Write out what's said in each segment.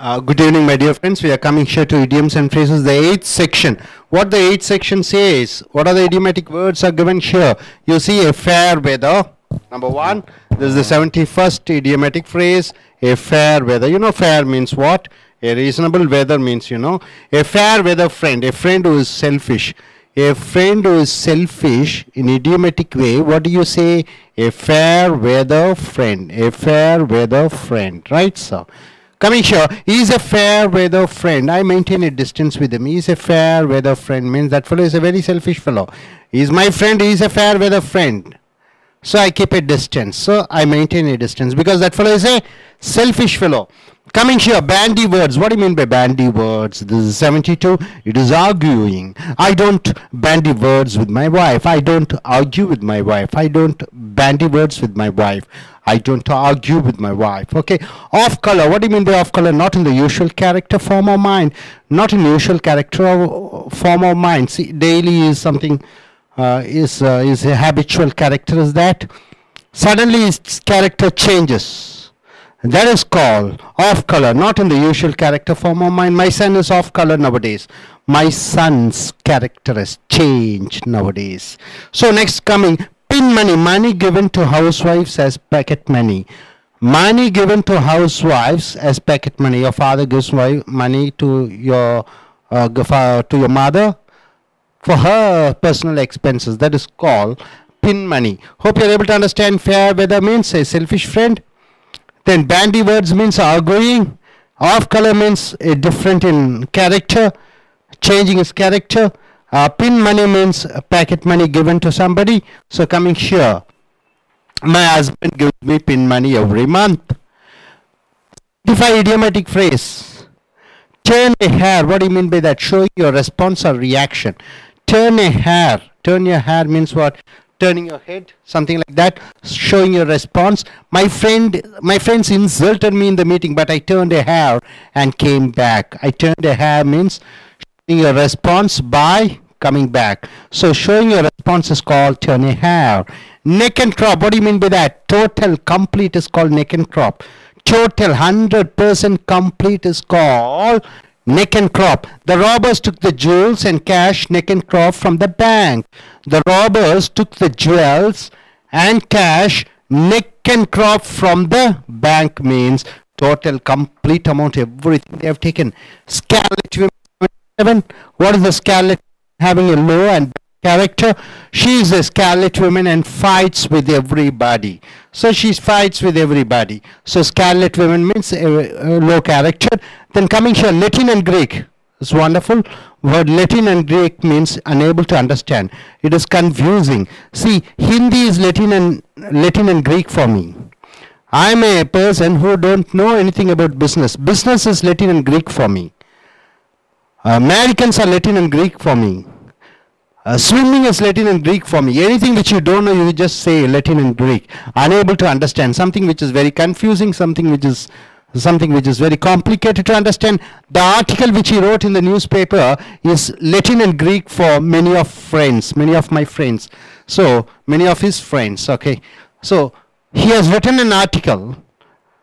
Good evening, my dear friends. We are coming here to idioms and phrases, the 8th section. What the 8th section says, what are the idiomatic words are given here? You see, a fair weather. Number one, this is the 71st idiomatic phrase, a fair weather. You know, fair means what? A reasonable weather means, you know, a fair weather friend, a friend who is selfish. A friend who is selfish in idiomatic way, what do you say? A fair weather friend, a fair weather friend, right, sir? Coming here, he is a fair weather friend. I maintain a distance with him. He is a fair weather friend means that fellow is a very selfish fellow. He is my friend, he is a fair weather friend. So I keep a distance. So I maintain a distance because that fellow is a selfish fellow. Coming here, bandy words. What do you mean by bandy words? This is 72. It is arguing. I don't bandy words with my wife. I don't argue with my wife. I don't bandy words with my wife. I don't argue with my wife. Okay. Off color. What do you mean by off color? Not in the usual character, form or mind. Not in usual character or form or mind. See, daily is something, is a habitual character is that. Suddenly its character changes. That is called off color, not in the usual character form of mind. My son is off color nowadays. My son's character has changed nowadays. So next coming, pin money, money given to housewives as pocket money. Money given to housewives as pocket money. Your father gives money to your mother for her personal expenses. That is called pin money. Hope you are able to understand. Fair weather means a selfish friend. Then bandy words means arguing. Off color means a different in character, changing his character. Pin money means pocket money given to somebody. So coming here, my husband gives me pin money every month. Define idiomatic phrase. Turn a hair. What do you mean by that? Showing your response or reaction. Turn a hair. Turn your hair means what? Turning your head, something like that, showing your response. My friends insulted me in the meeting, but I turned a hair and came back. I turned a hair means showing your response by coming back. So showing your response is called turn a hair. Neck and crop, what do you mean by that? Total, complete is called neck and crop. Total, 100% complete is called neck and crop. The robbers took the jewels and cash, neck and crop, from the bank. The robbers took the jewels and cash, neck and crop, from the bank means total, complete amount, everything they have taken. Scarlet women. What is the scarlet? Having a low and character. She is a scarlet woman and fights with everybody. So she fights with everybody. So scarlet woman means a low character. Then coming here, Latin and Greek. It's wonderful. Word Latin and Greek means unable to understand. It is confusing. See, Hindi is Latin and Greek for me. I am a person who don't know anything about business. Business is Latin and Greek for me. Americans are Latin and Greek for me. Swimming is Latin and Greek for me. Anything which you don't know, you just say Latin and Greek. Unable to understand. Something which is very confusing, something which is very complicated to understand. The article which he wrote in the newspaper is Latin and Greek for many of my friends. So, many of his friends, okay. So, he has written an article.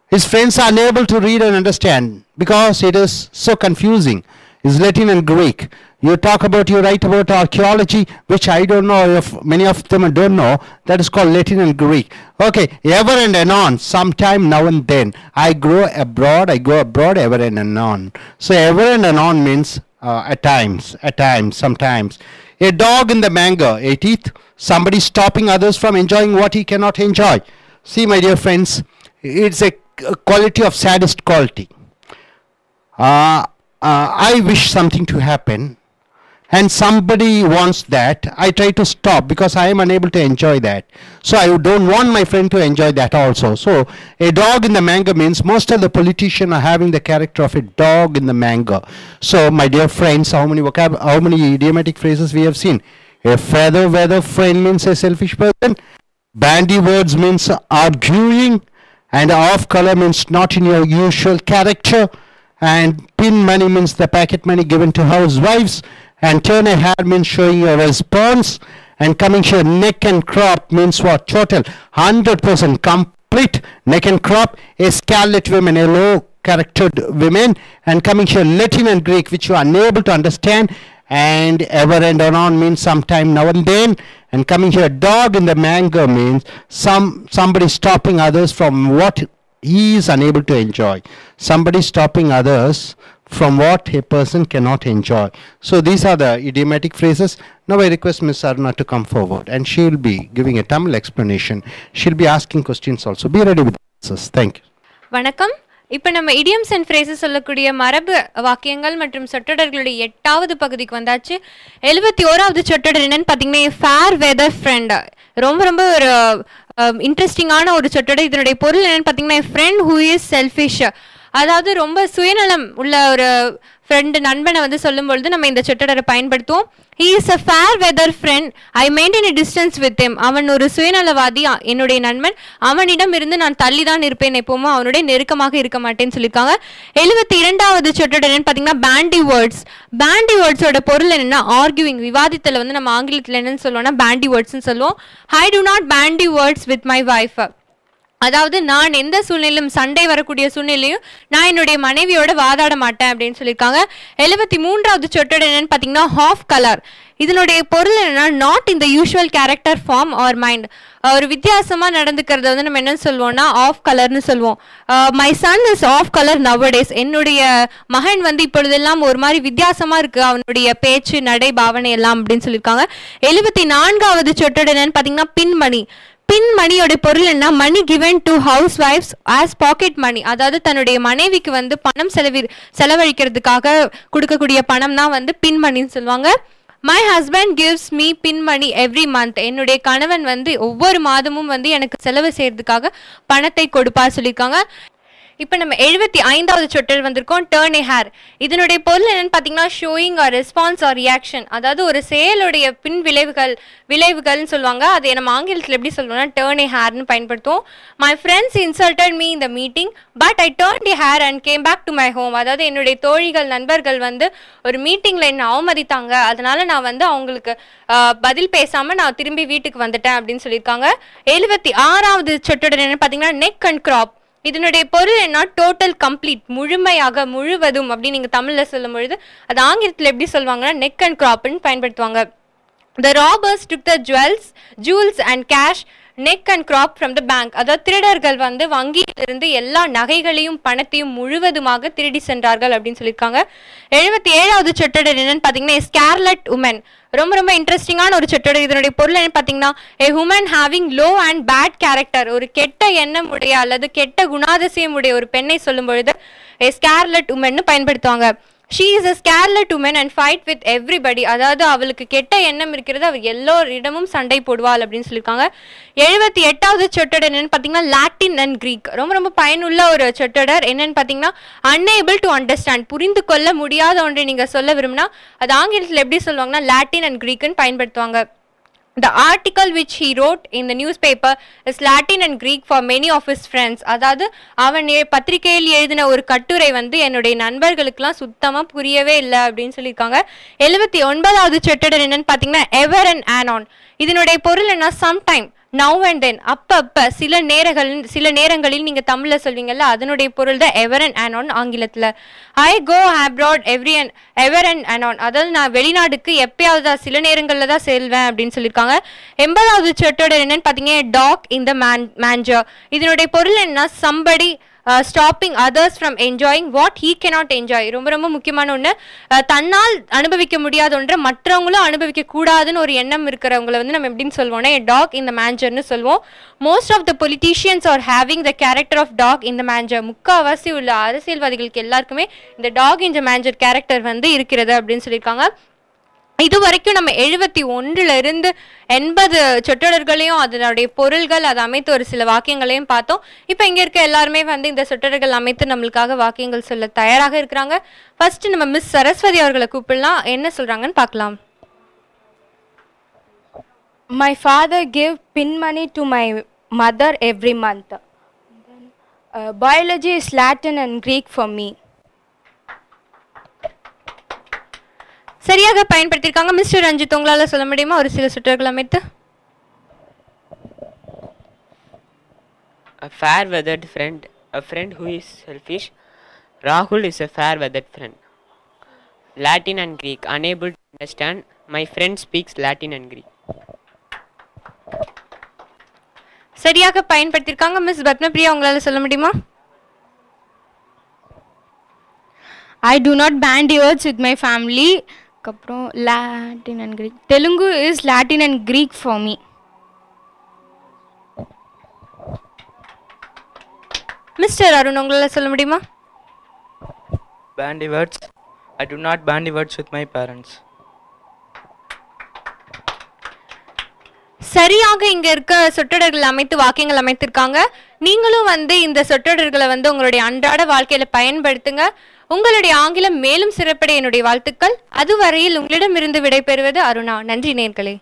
His friends are unable to read and understand because it is so confusing. It's Latin and Greek. You write about archaeology, which I don't know if many of them don't know. That is called Latin and Greek. Okay, ever and anon, sometime, now and then. I go abroad, ever and anon. So ever and anon means at times, sometimes. A dog in the mango, a teeth. Somebody stopping others from enjoying what he cannot enjoy. See, my dear friends, it's a quality of saddest quality. I wish something to happen and somebody wants that. I try to stop because I am unable to enjoy that. So I don't want my friend to enjoy that also. So a dog in the mango means most of the politicians are having the character of a dog in the mango. So my dear friends, how many idiomatic phrases we have seen? A feather weather friend means a selfish person. Bandy words means arguing. And off color means not in your usual character. And pin money means the pocket money given to housewives. And turn a hair means showing your response. And coming here, neck and crop means what? Total, 100% complete neck and crop. A scarlet woman, a low charactered women. And coming here, Latin and Greek, which you are unable to understand, and ever and anon means sometime, now and then. And coming here, dog in the mango means somebody stopping others from what he is unable to enjoy. Somebody stopping others from what a person cannot enjoy. So these are the idiomatic phrases. Now I request Ms. Aruna to come forward, and she will be giving a Tamil explanation. She will be asking questions also. Be ready with answers. Thank you. வணக்கம். இப்போ நம்ம idioms and phrases சொல்லக்கூடிய மரபு வாக்கியங்கள் மற்றும் சொற்றொடர்களுடைய 8வது பகுதிக்கு வந்தாச்சு. 71வது சொற்றொடர் என்னன்னு பார்த்தீங்கன்னா fair weather friend. ரொம்ப ஒரு இன்ட்ரெஸ்டிங்கான ஒரு சொற்றொடர். இதனுடைய பொருள் என்னன்னு பார்த்தீங்கன்னா friend who is selfish. அதாவது ரொம்ப சுயநலம் உள்ள ஒரு ஃப்ரெண்டு நண்பனை வந்து சொல்லும் பொழுது நம்ம இந்த சொற்றொடரை பயன்படுத்துவோம். he is a fair weather friend, I maintain a distance with him. அவன் ஒரு சுயநலவாதி, என்னுடைய நண்பன், அவனிடம் இருந்து நான் தள்ளி தான் இருப்பேன், எப்பவுமே அவனுடைய நெருக்கமாக இருக்க மாட்டேன்னு சொல்லியிருக்காங்க. 72வது சொற்றொடர் என்னன்னு பார்த்தீங்கன்னா bandy words. bandy wordsோட பொருள் என்னன்னா ஆர்கியூவிங், விவாதித்தல வந்து நம்ம ஆங்கிலத்தில் என்னன்னு சொல்லுவோம்னா bandy wordsன்னு சொல்லுவோம். I do not bandy words with my wife. அதாவது நான் எந்த சூழ்நிலையும், சண்டை வரக்கூடிய சூழ்நிலையும் நான் என்னுடைய மனைவியோட வாதாட மாட்டேன் அப்படின்னு சொல்லியிருக்காங்க. 73வது சொற்றொடர் என்னன்னு பார்த்தீங்கன்னா ஹாஃப் கலர். இதனுடைய பொருள் என்னன்னா not in the usual character form or mind. ஒரு வித்தியாசமாக நடந்துக்கிறத வந்து நம்ம என்னன்னு சொல்லுவோம்னா ஆஃப் கலர்னு சொல்லுவோம். My son is off colour nowadays. என்னுடைய மகன் வந்து இப்பொழுதெல்லாம் ஒரு மாதிரி வித்தியாசமாக இருக்குது, அவனுடைய பேச்சு, நடை, பாவனை எல்லாம் அப்படின்னு சொல்லியிருக்காங்க. 74வது சொற்றொடர் என்னன்னு பார்த்தீங்கன்னா பின்மணி. பின் மணியோட பொருள் என்ன? மணி given to housewives as pocket money. அதாவது தன்னுடைய மனைவிக்கு வந்து பணம் செலவழிக்கிறதுக்காக கொடுக்கக்கூடிய பணம் தான் வந்து பின் மணின்னு சொல்லுவாங்க. My husband gives me pin money every month. என்னுடைய கணவன் வந்து ஒவ்வொரு மாதமும் வந்து எனக்கு செலவு செய்யறதுக்காக பணத்தை கொடுப்பார் சொல்லியிருக்காங்க. இப்போ நம்ம 75வது சொற்றொடர் வந்திருக்கோம் டர்ன் ஏ ஹேர். இதனுடைய பொருள் என்னன்னு பார்த்தீங்கன்னா showing or response or reaction. அதாவது ஒரு செயலுடைய பின் விளைவுகள்னு சொல்லுவாங்க. அதை நம்ம ஆங்கிலத்தில் எப்படி சொல்லுவோம்னா டர்ன் ஏ ஹேர்னு பயன்படுத்துவோம். My friends insulted me in the meeting but I turn a hair and came back to my home. அதாவது என்னுடைய தோழிகள், நண்பர்கள் வந்து ஒரு மீட்டிங்கில் என்னை அவமதித்தாங்க, அதனால நான் வந்து அவங்களுக்கு பதில் பேசாமல் நான் திரும்பி வீட்டுக்கு வந்துட்டேன் அப்படின்னு சொல்லியிருக்காங்க. 76வது சொற்றொடர் என்னன்னு பார்த்தீங்கன்னா நெக் அண்ட் கிராப். இதனுடைய பொருள் என்ன? டோட்டல் கம்ப்ளீட், முழுமையாக, முழுவதும் அப்படின்னு நீங்கள் தமிழில் சொல்லும் பொழுது அது ஆங்கிலத்தில் எப்படி சொல்லுவாங்கன்னா நெக் அண்ட் கிராப்னு பயன்படுத்துவாங்க. The robbers took the jewels and cash, neck and crop from the bank. அதாவது திருடர்கள் வந்து வங்கியிலிருந்து எல்லா நகைகளையும் பணத்தையும் முழுவதுமாக திருடி சென்றார்கள் அப்படின்னு சொல்லியிருக்காங்க. 77வது சொற்றொடர் என்னன்னு பார்த்தீங்கன்னா ஸ்கார்லட் உமன். ரொம்ப இன்ட்ரெஸ்டிங்கான ஒரு சொற்றொடர். இதனுடைய பொருள் என்ன பார்த்தீங்கன்னா a woman having low and bad character. ஒரு கெட்ட எண்ணம் உடைய அல்லது கெட்ட குணாதிசயம் உடைய ஒரு பெண்ணை சொல்லும் பொழுது ஸ்கார்லட் உமன் பயன்படுத்துவாங்க. she is a scarlet woman and fight with everybody. அதாவது அவளுக்கு கெட்ட எண்ணம் இருக்கிறது, அவள் எல்லோரிடமும் சண்டை போடுவாள் அப்படின்னு சொல்லியிருக்காங்க. 78வது சொற்றொடர் என்னன்னு பார்த்தீங்கன்னா லாட்டின் அண்ட் கிரீக். ரொம்ப பயனுள்ள ஒரு சொற்றொடர். என்னன்னு பார்த்தீங்கன்னா unable to understand, புரிந்து கொள்ள முடியாத ஒன்றை நீங்கள் சொல்ல விரும்பினா அது ஆங்கிலத்தில் எப்படி சொல்லுவாங்கன்னா லாட்டின் அண்ட் கிரீக்குன்னு பயன்படுத்துவாங்க. The article which he wrote in the newspaper is Latin and Greek for many of his friends. அதாவது அவன் பத்திரிகையில் எழுதின ஒரு கட்டுரை வந்து என்னுடைய நண்பர்களுக்கெல்லாம் சுத்தமாக புரியவே இல்லை அப்படின்னு சொல்லியிருக்காங்க. 79வது சொற்றொடர் என்னன்னு பார்த்தீங்கன்னா ever and anon. இதனுடைய பொருள் என்ன? sometime, now and then, அப்பப்ப, சில நேரங்களில் நீங்கள் தமிழில் சொல்வீங்கல்ல, அதனுடைய பொருள் தான் ever and anon ஆங்கிலத்தில். I go abroad ever and anon. அதாவது நான் வெளிநாடுக்கு எப்பயாவது தான், சில நேரங்களில் தான் செல்வேன் அப்படின்னு சொல்லியிருக்காங்க. 80வது சொற்றொடர் என்னன்னு பார்த்தீங்கன்னா டாக் இன் த manger. இதனுடைய பொருள் என்ன? somebody stopping others from enjoying what he cannot enjoy. ரொம்ப முக்கியமான ஒன்று. தன்னால் அனுபவிக்க முடியாத ஒன்றை மற்றவங்களும் அனுபவிக்க கூடாதுன்னு ஒரு எண்ணம் இருக்கிறவங்களை வந்து நம்ம எப்படின்னு சொல்லுவோம்னா டாக் இன் த மேஞ்சர்னு சொல்லுவோம். Most of the politicians are having the character of talk in the manner. முக்கால்வாசி உள்ள அரசியல்வாதிகளுக்கு எல்லாருக்குமே இந்த டாக் இன் த மேஞ்சர் கேரக்டர் வந்து இருக்கிறது அப்படின்னு சொல்லியிருக்காங்க. இது வரைக்கும் நம்ம 71லிருந்து 80 சொற்றொடர்களையும் அதனுடைய பொருள்கள் அதை அமைத்து ஒரு சில வாக்கியங்களையும் பார்த்தோம். இப்போ இங்கே இருக்க எல்லாருமே வந்து இந்த சொற்றொடர்கள் அமைத்து நம்மளுக்காக வாக்கியங்கள் சொல்ல தயாராக இருக்கிறாங்க. ஃபர்ஸ்ட் நம்ம மிஸ் சரஸ்வதி அவர்களை கூப்பிடலாம், என்ன சொல்றாங்கன்னு பார்க்கலாம். My father gave pin money to my mother every month. Biology is Latin and Greek for me. சரியாக பயன்படுத்தியிருக்காங்க. மிஸ்டர் ரஞ்சித், உங்களால் சொல்ல முடியுமா ஒரு சில சொற்றொடர்கள் அமைத்து? A fair weathered friend, a friend who is selfish, Rahul is a fair-weathered friend. Latin and Greek. Unable to understand. My friend speaks Latin and Greek. சரியாக பயன்படுத்தியிருக்காங்க. மிஸ் பத்மபிரியா உங்களால சொல்ல முடியுமா? I do not bandy words with my family. அப்புறம் Latin and Greek. Telugu is Latin and Greek for me. Mister Arun உங்களால சொல்ல முடியுமா? Bandy words. I do not bandy words with my parents. சரியாக இங்க இருக்க சொற்றொடர்கள் அமைத்து வாக்கியங்கள் அமைத்திருக்காங்க. நீங்களும் இந்த சொற்றொடர்களை உங்களுடைய அன்றாட வாழ்க்கையில பயன்படுத்துங்க. உங்களுடைய ஆங்கிலம் மேலும் சிறப்படைய என்னுடைய வாழ்த்துக்கள். அதுவரையில் உங்களிடமிருந்து விடைபெறுவது அருணா. நன்றி நேயர்களே.